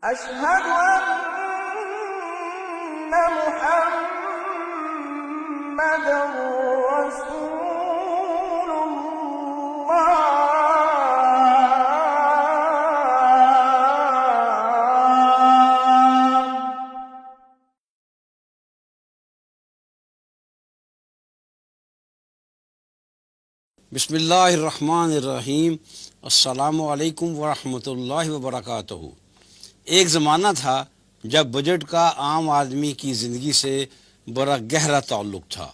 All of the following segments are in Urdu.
أشهد أن محمد رسول الله. بسم اللہ الرحمن الرحیم. السلام علیکم ورحمۃ اللہ وبرکاتہ. ایک زمانہ تھا جب بجٹ کا عام آدمی کی زندگی سے بڑا گہرا تعلق تھا.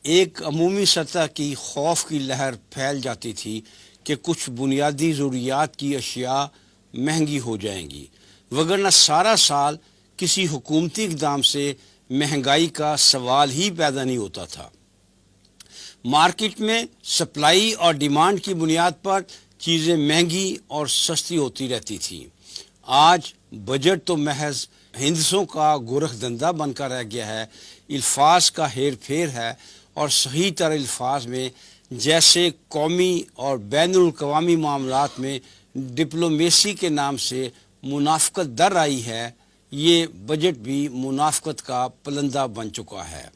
ایک عمومی سطح کی خوف کی لہر پھیل جاتی تھی کہ کچھ بنیادی ضروریات کی اشیاء مہنگی ہو جائیں گی، وگرنہ سارا سال کسی حکومتی اقدام سے مہنگائی کا سوال ہی پیدا نہیں ہوتا تھا. مارکیٹ میں سپلائی اور ڈیمانڈ کی بنیاد پر چیزیں مہنگی اور سستی ہوتی رہتی تھیں. آج بجٹ تو محض ہندسوں کا گورکھ دھندا بن کر رہ گیا ہے. الفاظ کا ہیر پھیر ہے اور صحیح طرح الفاظ میں جیسے قومی اور بین الاقوامی معاملات میں ڈپلومیسی کے نام سے منافقت در آئی ہے، یہ بجٹ بھی منافقت کا پلندہ بن چکا ہے.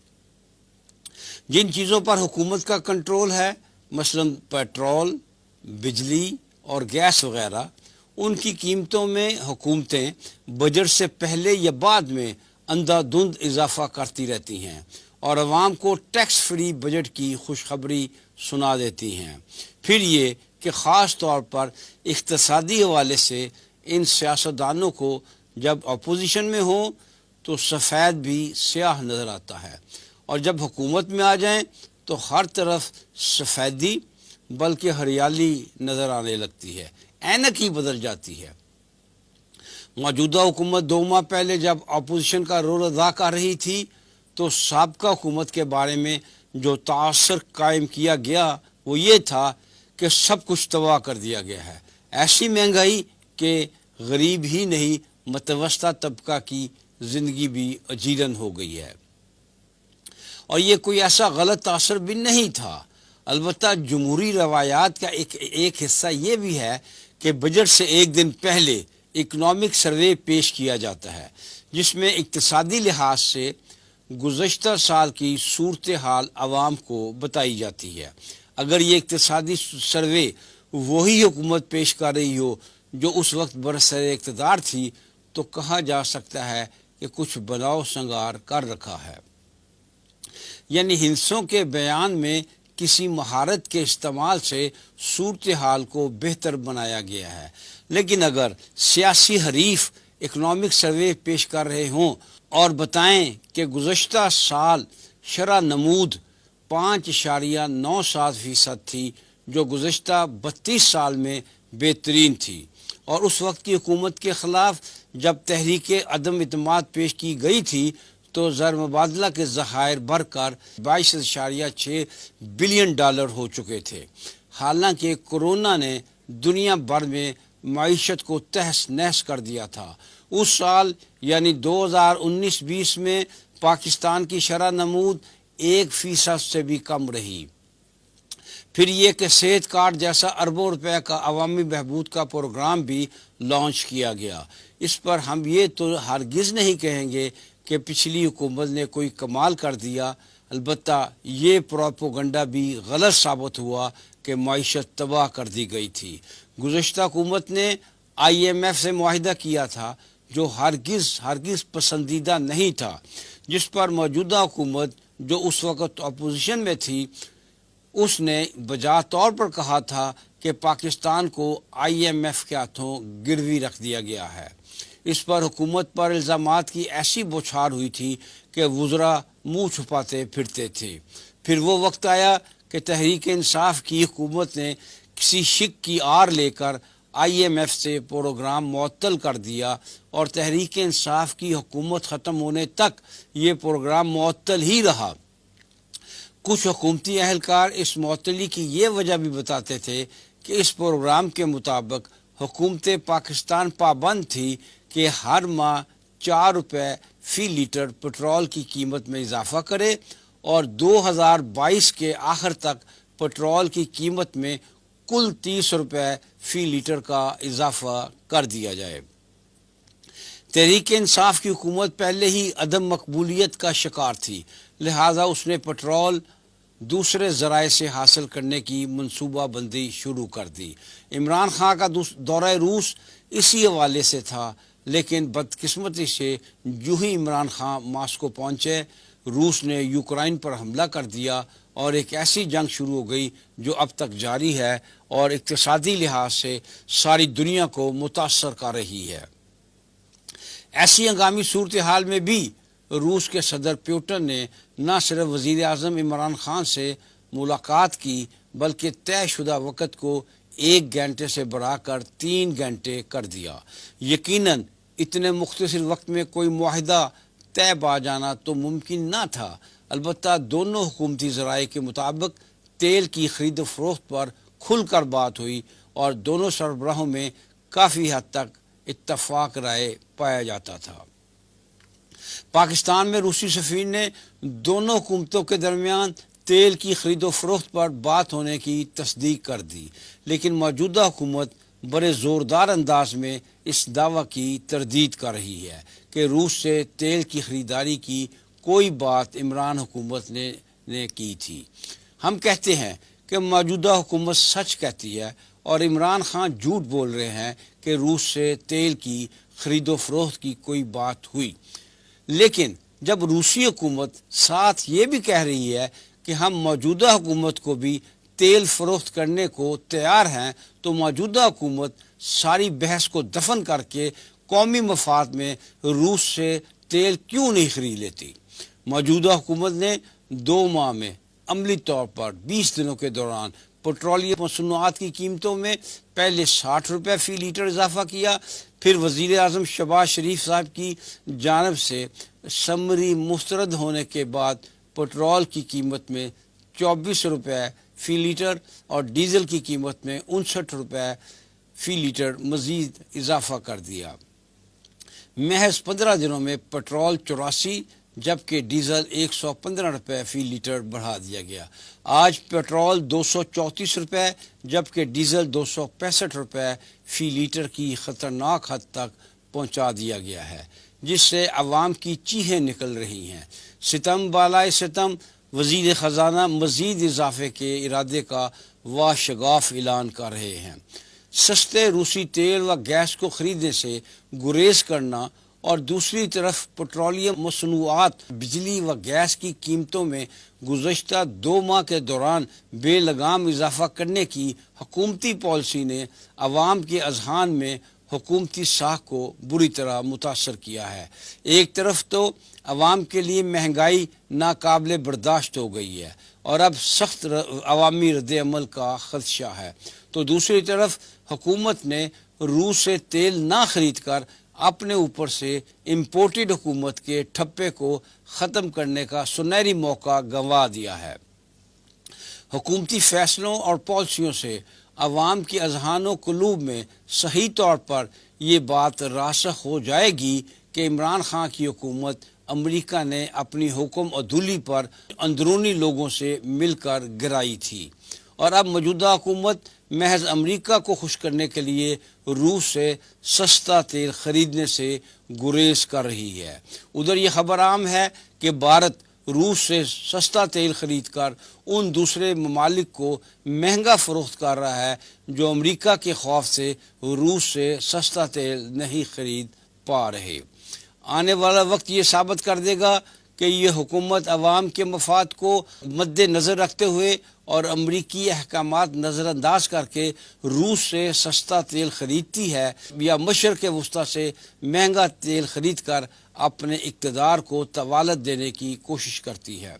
جن چیزوں پر حکومت کا کنٹرول ہے، مثلا پیٹرول، بجلی اور گیس وغیرہ، ان کی قیمتوں میں حکومتیں بجٹ سے پہلے یا بعد میں اندھا دھند اضافہ کرتی رہتی ہیں اور عوام کو ٹیکس فری بجٹ کی خوشخبری سنا دیتی ہیں. پھر یہ کہ خاص طور پر اقتصادی حوالے سے ان سیاستدانوں کو جب اپوزیشن میں ہوں تو سفید بھی سیاہ نظر آتا ہے، اور جب حکومت میں آ جائیں تو ہر طرف سفیدی بلکہ ہریالی نظر آنے لگتی ہے، اینک ہی بدل جاتی ہے. موجودہ حکومت 2 ماہ پہلے جب اپوزیشن کا رول ادا کر رہی تھی تو سابقہ حکومت کے بارے میں جو تاثر قائم کیا گیا وہ یہ تھا کہ سب کچھ تباہ کر دیا گیا ہے. ایسی مہنگائی کہ غریب ہی نہیں متوسطہ طبقہ کی زندگی بھی اجیرن ہو گئی ہے. اور یہ کوئی ایسا غلط تاثر بھی نہیں تھا. البتہ جمہوری روایات کا ایک حصہ یہ بھی ہے کہ بجٹ سے ایک دن پہلے اکنامک سروے پیش کیا جاتا ہے، جس میں اقتصادی لحاظ سے گزشتہ سال کی صورتحال عوام کو بتائی جاتی ہے. اگر یہ اقتصادی سروے وہی حکومت پیش کر رہی ہو جو اس وقت برسر اقتدار تھی تو کہا جا سکتا ہے کہ کچھ بلاؤ سنگار کر رکھا ہے. یعنی ہندسوں کے بیان میں کسی مہارت کے استعمال سے صورتحال کو بہتر بنایا گیا ہے. لیکن اگر سیاسی حریف اکنامک سروے پیش کر رہے ہوں اور بتائیں کہ گزشتہ سال شرح نمود 5.97% تھی جو گزشتہ 32 سال میں بہترین تھی، اور اس وقت کی حکومت کے خلاف جب تحریک عدم اعتماد پیش کی گئی تھی تو زر مبادلہ کے ذخائر بڑھ کر 22.6 بلین ڈالر ہو چکے تھے. حالانکہ کورونا نے دنیا بھر میں معیشت کو تہس نہس کر دیا تھا. اس سال یعنی 2019-20 میں پاکستان کی شرح نمود 1% سے بھی کم رہی. پھر یہ کہ صحت کارڈ جیسا اربوں روپے کا عوامی بہبود کا پروگرام بھی لانچ کیا گیا. اس پر ہم یہ تو ہرگز نہیں کہیں گے کہ پچھلی حکومت نے کوئی کمال کر دیا. البتہ یہ پروپیگنڈا بھی غلط ثابت ہوا کہ معیشت تباہ کر دی گئی تھی. گزشتہ حکومت نے IMF سے معاہدہ کیا تھا جو ہرگز پسندیدہ نہیں تھا، جس پر موجودہ حکومت جو اس وقت اپوزیشن میں تھی اس نے بجا طور پر کہا تھا کہ پاکستان کو IMF کے ہاتھوں گروی رکھ دیا گیا ہے. اس پر حکومت پر الزامات کی ایسی بوچھار ہوئی تھی کہ وزراء منہ چھپاتے پھرتے تھے. پھر وہ وقت آیا کہ تحریک انصاف کی حکومت نے کسی شک کی آڑ لے کر IMF سے پروگرام معطل کر دیا، اور تحریک انصاف کی حکومت ختم ہونے تک یہ پروگرام معطل ہی رہا. کچھ حکومتی اہلکار اس معطلی کی یہ وجہ بھی بتاتے تھے کہ اس پروگرام کے مطابق حکومت پاکستان پابند تھی کہ ہر ماہ 4 روپے فی لیٹر پٹرول کی قیمت میں اضافہ کرے اور 2022 کے آخر تک پٹرول کی قیمت میں کل 30 روپے فی لیٹر کا اضافہ کر دیا جائے. تحریک انصاف کی حکومت پہلے ہی عدم مقبولیت کا شکار تھی، لہذا اس نے پٹرول دوسرے ذرائع سے حاصل کرنے کی منصوبہ بندی شروع کر دی۔ عمران خان کا دورہ روس اسی حوالے سے تھا، لیکن بدقسمتی سے جو ہی عمران خان ماسکو پہنچے، روس نے یوکرائن پر حملہ کر دیا اور ایک ایسی جنگ شروع ہو گئی جو اب تک جاری ہے اور اقتصادی لحاظ سے ساری دنیا کو متاثر کر رہی ہے۔ ایسی ہنگامی صورتحال میں بھی روس کے صدر پیوٹن نے نہ صرف وزیر اعظم عمران خان سے ملاقات کی بلکہ طے شدہ وقت کو 1 گھنٹے سے بڑھا کر 3 گھنٹے کر دیا۔ یقیناً اتنے مختصر وقت میں کوئی معاہدہ طے پا جانا تو ممکن نہ تھا، البتہ دونوں حکومتی ذرائع کے مطابق تیل کی خرید و فروخت پر کھل کر بات ہوئی اور دونوں سربراہوں میں کافی حد تک اتفاق رائے پایا جاتا تھا۔ پاکستان میں روسی سفیر نے دونوں حکومتوں کے درمیان تیل کی خرید و فروخت پر بات ہونے کی تصدیق کر دی، لیکن موجودہ حکومت بڑے زوردار انداز میں اس دعویٰ کی تردید کر رہی ہے کہ روس سے تیل کی خریداری کی کوئی بات عمران حکومت نے کی تھی۔ ہم کہتے ہیں کہ موجودہ حکومت سچ کہتی ہے اور عمران خان جھوٹ بول رہے ہیں کہ روس سے تیل کی خرید و فروخت کی کوئی بات ہوئی، لیکن جب روسی حکومت ساتھ یہ بھی کہہ رہی ہے کہ ہم موجودہ حکومت کو بھی تیل فروخت کرنے کو تیار ہیں، تو موجودہ حکومت ساری بحث کو دفن کر کے قومی مفاد میں روس سے تیل کیوں نہیں خرید لیتی؟ موجودہ حکومت نے 2 ماہ میں عملی طور پر 20 دنوں کے دوران پٹرولیم مصنوعات کی قیمتوں میں پہلے 60 روپے فی لیٹر اضافہ کیا، پھر وزیر اعظم شہباز شریف صاحب کی جانب سے سمری مسترد ہونے کے بعد پٹرول کی قیمت میں 24 روپے فی لیٹر اور ڈیزل کی قیمت میں 59 روپے فی لیٹر مزید اضافہ کر دیا۔ محض 15 دنوں میں پٹرول 84 جبکہ ڈیزل 115 روپے فی لیٹر بڑھا دیا گیا۔ آج پٹرول 234 روپے جبکہ ڈیزل 265 روپے فی لیٹر کی خطرناک حد تک پہنچا دیا گیا ہے، جس سے عوام کی چیخیں نکل رہی ہیں۔ ستم بالائے ستم، وزیر خزانہ مزید اضافے کے ارادے کا واشگاف اعلان کر رہے ہیں۔ سستے روسی تیل و گیس کو خریدنے سے گریز کرنا اور دوسری طرف پٹرولیم مصنوعات، بجلی و گیس کی قیمتوں میں گزشتہ 2 ماہ کے دوران بے لگام اضافہ کرنے کی حکومتی پالیسی نے عوام کے اذہان میں حکومتی ساکھ کو بری طرح متاثر کیا ہے۔ ایک طرف تو عوام کے لیے مہنگائی ناقابل برداشت ہو گئی ہے اور اب سخت عوامی رد عمل کا خدشہ ہے، تو دوسری طرف حکومت نے روس سے تیل نہ خرید کر اپنے اوپر سے امپورٹڈ حکومت کے ٹھپے کو ختم کرنے کا سنہری موقع گنوا دیا ہے۔ حکومتی فیصلوں اور پالیسیوں سے عوام کے اذہان و قلوب میں صحیح طور پر یہ بات راسخ ہو جائے گی کہ عمران خان کی حکومت امریکہ نے اپنی حکم عدولی پر اندرونی لوگوں سے مل کر گرائی تھی، اور اب موجودہ حکومت محض امریکہ کو خوش کرنے کے لیے روس سے سستا تیل خریدنے سے گریز کر رہی ہے۔ ادھر یہ خبر عام ہے کہ بھارت روس سے سستا تیل خرید کر ان دوسرے ممالک کو مہنگا فروخت کر رہا ہے جو امریکہ کے خوف سے روس سے سستا تیل نہیں خرید پا رہے۔ آنے والا وقت یہ ثابت کر دے گا کہ یہ حکومت عوام کے مفاد کو مد نظر رکھتے ہوئے اور امریکی احکامات نظر انداز کر کے روس سے سستا تیل خریدتی ہے یا مشرق وسطیٰ سے مہنگا تیل خرید کر اپنے اقتدار کو طوالت دینے کی کوشش کرتی ہے۔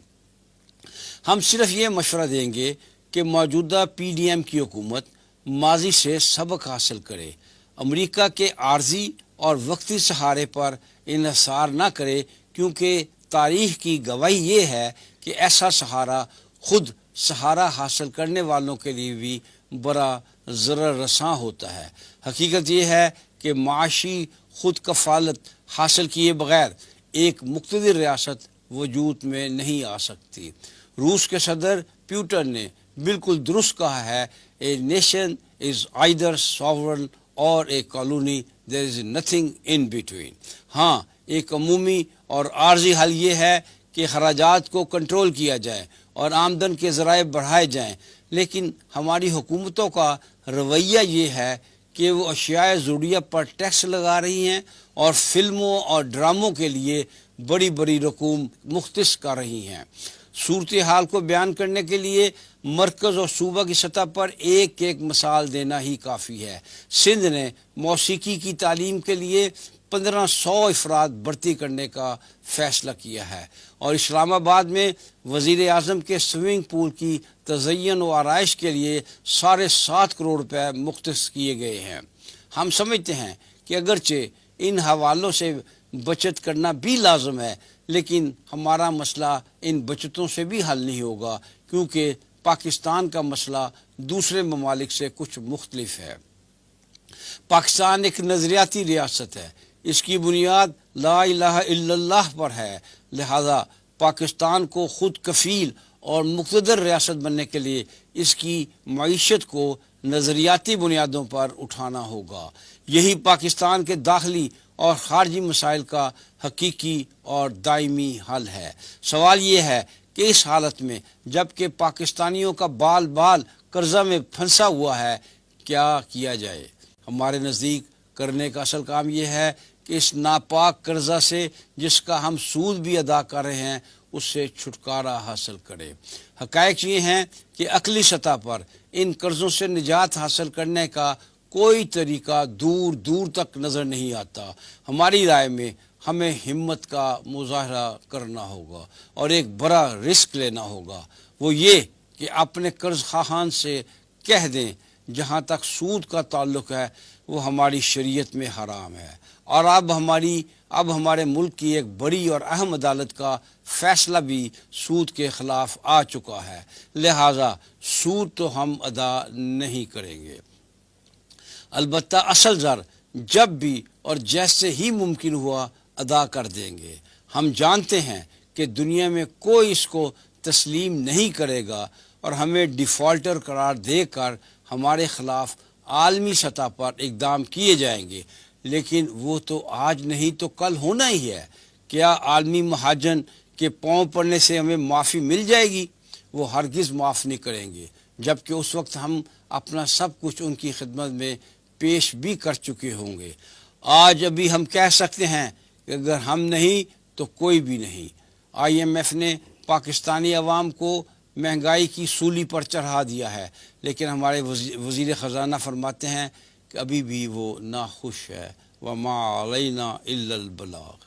ہم صرف یہ مشورہ دیں گے کہ موجودہ پی ڈی ایم کی حکومت ماضی سے سبق حاصل کرے، امریکہ کے عارضی اور وقتی سہارے پر انحصار نہ کرے، کیونکہ تاریخ کی گواہی یہ ہے کہ ایسا سہارا خود سہارا حاصل کرنے والوں کے لیے بھی بڑا ضرر رساں ہوتا ہے۔ حقیقت یہ ہے کہ معاشی خود کفالت حاصل کیے بغیر ایک مقتدر ریاست وجود میں نہیں آ سکتی۔ روس کے صدر پیوٹن نے بالکل درست کہا ہے، a nation is either sovereign اور ایک colony, there is nothing in between. ہاں، ایک عمومی اور عارضی حل یہ ہے کہ خراجات کو کنٹرول کیا جائے اور آمدن کے ذرائع بڑھائے جائیں، لیکن ہماری حکومتوں کا رویہ یہ ہے کہ وہ اشیاء ضروریہ پر ٹیکس لگا رہی ہیں اور فلموں اور ڈراموں کے لیے بڑی بڑی رقوم مختص کر رہی ہیں۔ صورتحال کو بیان کرنے کے لیے مرکز اور صوبہ کی سطح پر ایک ایک مثال دینا ہی کافی ہے۔ سندھ نے موسیقی کی تعلیم کے لیے 1500 افراد بھرتی کرنے کا فیصلہ کیا ہے، اور اسلام آباد میں وزیر اعظم کے سوئمنگ پول کی تزئین و آرائش کے لیے 7.5 کروڑ روپے مختص کیے گئے ہیں۔ ہم سمجھتے ہیں کہ اگرچہ ان حوالوں سے بچت کرنا بھی لازم ہے، لیکن ہمارا مسئلہ ان بچتوں سے بھی حل نہیں ہوگا، کیونکہ پاکستان کا مسئلہ دوسرے ممالک سے کچھ مختلف ہے۔ پاکستان ایک نظریاتی ریاست ہے، اس کی بنیاد لا الہ الا اللہ پر ہے، لہذا پاکستان کو خود کفیل اور مقتدر ریاست بننے کے لیے اس کی معیشت کو نظریاتی بنیادوں پر اٹھانا ہوگا۔ یہی پاکستان کے داخلی اور خارجی مسائل کا حقیقی اور دائمی حل ہے۔ سوال یہ ہے کہ اس حالت میں جب کہ پاکستانیوں کا بال بال قرضہ میں پھنسا ہوا ہے، کیا کیا جائے؟ ہمارے نزدیک کرنے کا اصل کام یہ ہے کہ اس ناپاک قرضہ سے جس کا ہم سود بھی ادا کر رہے ہیں، اس سے چھٹکارا حاصل کرے۔ حقائق یہ ہیں کہ عقلی سطح پر ان قرضوں سے نجات حاصل کرنے کا کوئی طریقہ دور دور تک نظر نہیں آتا۔ ہماری رائے میں ہمیں ہمت کا مظاہرہ کرنا ہوگا اور ایک بڑا رسک لینا ہوگا، وہ یہ کہ اپنے قرض خواہان سے کہہ دیں جہاں تک سود کا تعلق ہے وہ ہماری شریعت میں حرام ہے، اور اب ہمارے ملک کی ایک بڑی اور اہم عدالت کا فیصلہ بھی سود کے خلاف آ چکا ہے، لہذا سود تو ہم ادا نہیں کریں گے، البتہ اصل زر جب بھی اور جیسے ہی ممکن ہوا ادا کر دیں گے۔ ہم جانتے ہیں کہ دنیا میں کوئی اس کو تسلیم نہیں کرے گا اور ہمیں ڈیفالٹر قرار دے کر ہمارے خلاف عالمی سطح پر اقدام کیے جائیں گے، لیکن وہ تو آج نہیں تو کل ہونا ہی ہے۔ کیا عالمی مہاجن کے پاؤں پڑنے سے ہمیں معافی مل جائے گی؟ وہ ہرگز معاف نہیں کریں گے، جبکہ اس وقت ہم اپنا سب کچھ ان کی خدمت میں پیش بھی کر چکے ہوں گے۔ آج ابھی ہم کہہ سکتے ہیں کہ اگر ہم نہیں تو کوئی بھی نہیں۔ IMF نے پاکستانی عوام کو مہنگائی کی سولی پر چڑھا دیا ہے، لیکن ہمارے وزیر خزانہ فرماتے ہیں کہ ابھی بھی وہ ناخوش ہے۔ وَمَا عَلَيْنَا إِلَّا الْبَلَاغُ۔